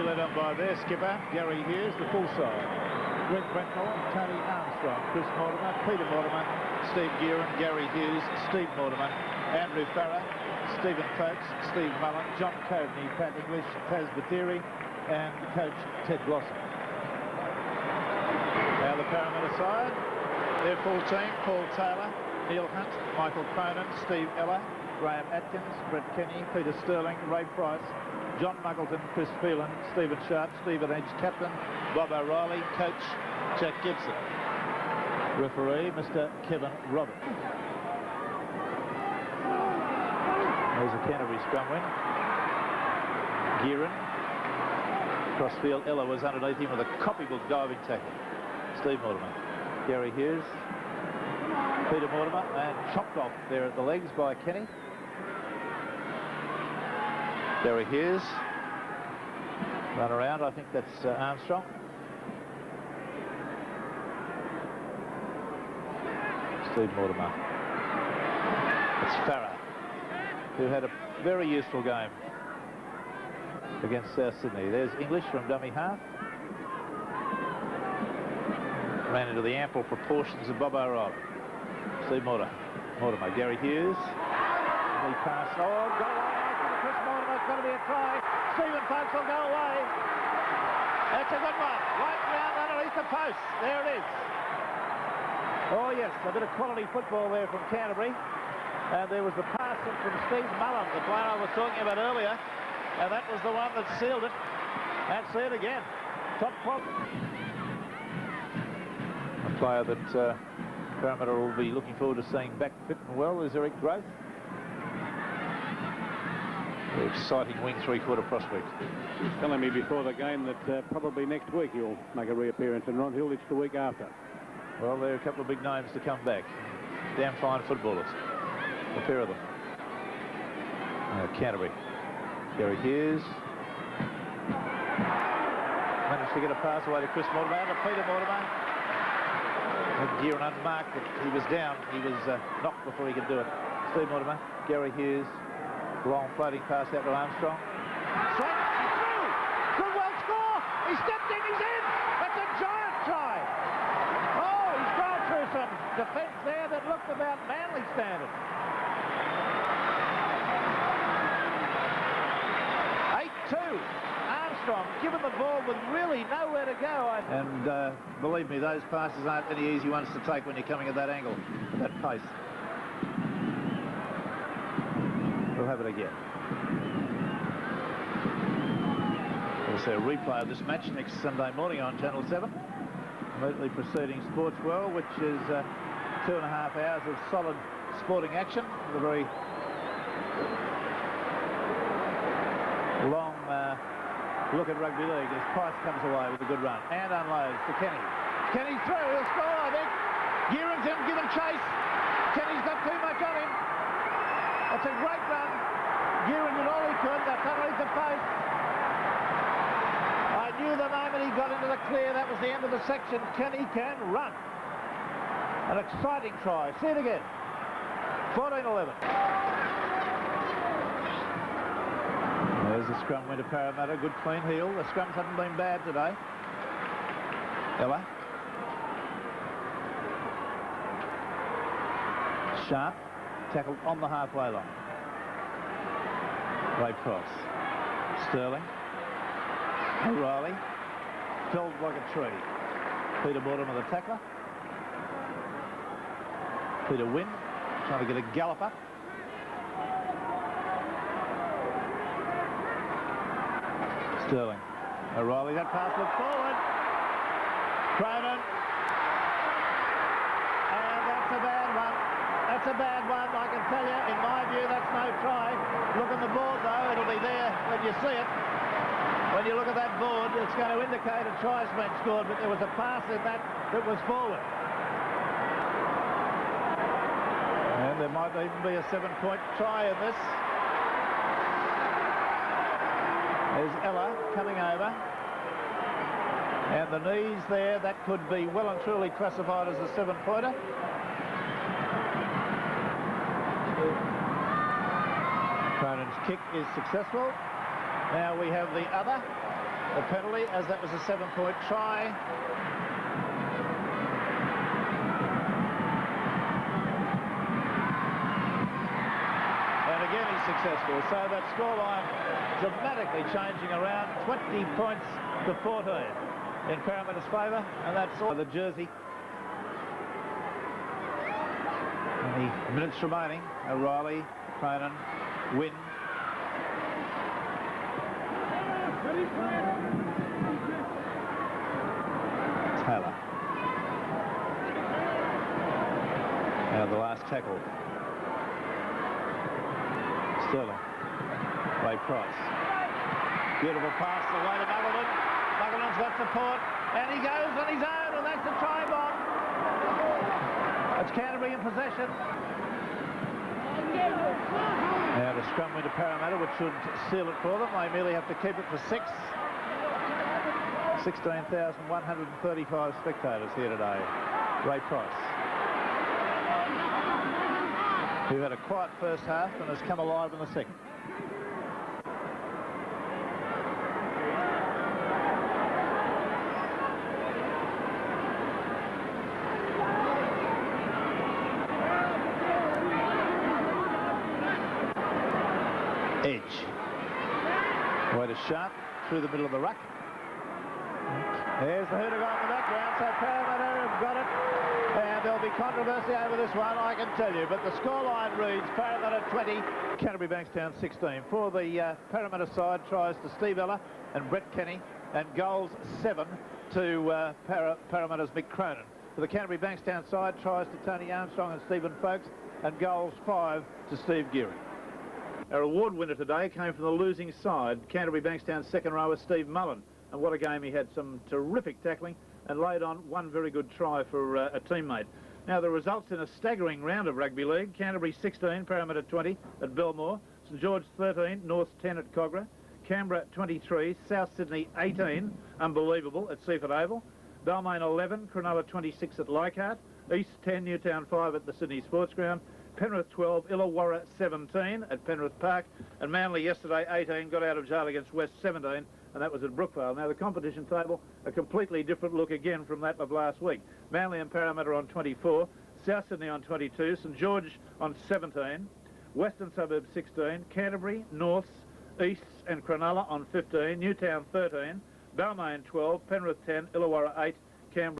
Canterbury led on by their skipper, Gary Hughes, the full side. Greg Brentnall, Tony Armstrong, Chris Mortimer, Peter Mortimer, Steve Gearon, Gary Hughes, Steve Mortimer, Andrew Farrer, Stephen Folkes, Steve Mullen, John Coveney, Pat English, Taz Bathieri, and coach Ted Blossom. Now the Parramatta side, their full team: Paul Taylor, Neil Hunt, Michael Cronin, Steve Ella, Graham Atkins, Brett Kenny, Peter Sterling, Ray Price, John Muggleton, Chris Phelan, Stephen Sharp, Stephen Edge, captain, Bob O'Reilly, coach Jack Gibson, referee Mr. Kevin Roberts. There's a Canterbury scrum win. Gearon, crossfield. Ella was underneath him with a copybook diving tackle. Steve Mortimer, Gary Hughes, Peter Mortimer, and chopped off there at the legs by Kenny. Gary Hughes, run around, I think that's Armstrong. Steve Mortimer. It's Farrer, who had a very useful game against South Sydney. There's English from dummy half. Ran into the ample proportions of Bob O'Reilly. Steve Mortimer, Gary Hughes. He passed. Oh, goal line. Chris Mortimer's going to be a try. Stephen Folkes will go away. That's a good one. Right round underneath the post. There it is. Oh, yes, a bit of quality football there from Canterbury. And there was the pass from Steve Mullen, the player I was talking about earlier. And that was the one that sealed it. That's it again. Top quality. A player that Parramatta will be looking forward to seeing back fit and well is Eric Growth. The exciting wing three-quarter prospect. He's telling me before the game that probably next week he'll make a reappearance, and Ron Hill, it's the week after. Well, there are a couple of big names to come back. Damn fine footballers. A pair of them. Canterbury. Gary Hughes. Managed to get a pass away to Chris Mortimer, to Peter Mortimer. Gearon unmarked, but he was down. He was knocked before he could do it. Steve Mortimer, Gary Hughes. Long floating pass out to Armstrong. Swing, through! Could well score! He stepped in, he's in! That's a giant try! Oh, he's gone through some defence there that looked about Manly standard. 8-2. Armstrong given the ball with really nowhere to go. And believe me, those passes aren't any easy ones to take when you're coming at that angle, that pace. We'll have it again. We'll see a replay of this match next Sunday morning on Channel 7. Immediately preceding Sports World, which is 2.5 hours of solid sporting action. With a very long look at rugby league as Price comes away with a good run and unloads to Kenny. Kenny through, he'll score, I think. Gearon's in, given chase. Kenny's got too much on him. That's a great run. Gearon did all he could. That's underneath the post. I knew the moment he got into the clear, that was the end of the section. Kenny can run. An exciting try. See it again. 14-11. There's the scrum win to Parramatta. Good clean heel. The scrums haven't been bad today. Ella. Sharp. Tackled on the halfway line. Ray Price. Sterling. O'Reilly. Felled like a tree. Peter Mortimer, the tackler. Peter Wynn trying to get a gallop up. Sterling. O'Reilly, that pass looked forward. Cronin. And that's a bad one. That's a bad one, I can tell you. In my view, that's no try. Look on the board, though. It'll be there when you see it. When you look at that board, it's going to indicate a try's been scored, but there was a pass in that was forward. And there might even be a 7-point try in this. There's Ella coming over. And the knees there, that could be well and truly classified as a 7-pointer. Cronin's kick is successful. Now we have the other. the penalty, as that was a 7-point try. And again he's successful. So that scoreline dramatically changing around, 20 points to 14 in Parramatta's favour, and that's all the jersey. And the minutes remaining, O'Reilly, Cronin, Wynn. Taylor. Now the last tackle. Sterling. Ray Price. Beautiful pass away to Muggleton. Muggleton's got support, and he goes on his own, and that's a try bomb. It's Canterbury in possession. Now to scrum into Parramatta, which should seal it for them. They merely have to keep it for 6. 16,135 spectators here today. Ray Price, who had a quiet first half and has come alive in the second. Edge. Way to Sharp through the middle of the ruck. There's the hooter on the background, so Parramatta have got it. And there'll be controversy over this one, I can tell you. But the scoreline reads Parramatta 20, Canterbury Bankstown 16. For the Parramatta side, tries to Steve Ella and Brett Kenny, and goals 7 to Parramatta's Mick Cronin. For the Canterbury Bankstown side, tries to Tony Armstrong and Stephen Folkes, and goals 5 to Steve Geary. Our award winner today came from the losing side. Canterbury Bankstown's second rower, Steve Mullen. And what a game. He had some terrific tackling and laid on one very good try for a teammate. Now the results in a staggering round of rugby league. Canterbury 16, Parramatta 20 at Belmore. St George 13, North 10 at Cogra. Canberra 23, South Sydney 18, unbelievable, at Seaford Oval. Balmain 11, Cronulla 26 at Leichhardt. East 10, Newtown 5 at the Sydney Sports Ground. Penrith 12, Illawarra 17 at Penrith Park. And Manly yesterday 18, got out of jail against West 17, and that was at Brookvale. Now the competition table, a completely different look again from that of last week. Manly and Parramatta on 24, South Sydney on 22, St George on 17, Western Suburbs 16, Canterbury, Norths, Easts and Cronulla on 15, Newtown 13, Balmain 12, Penrith 10, Illawarra 8, Canberra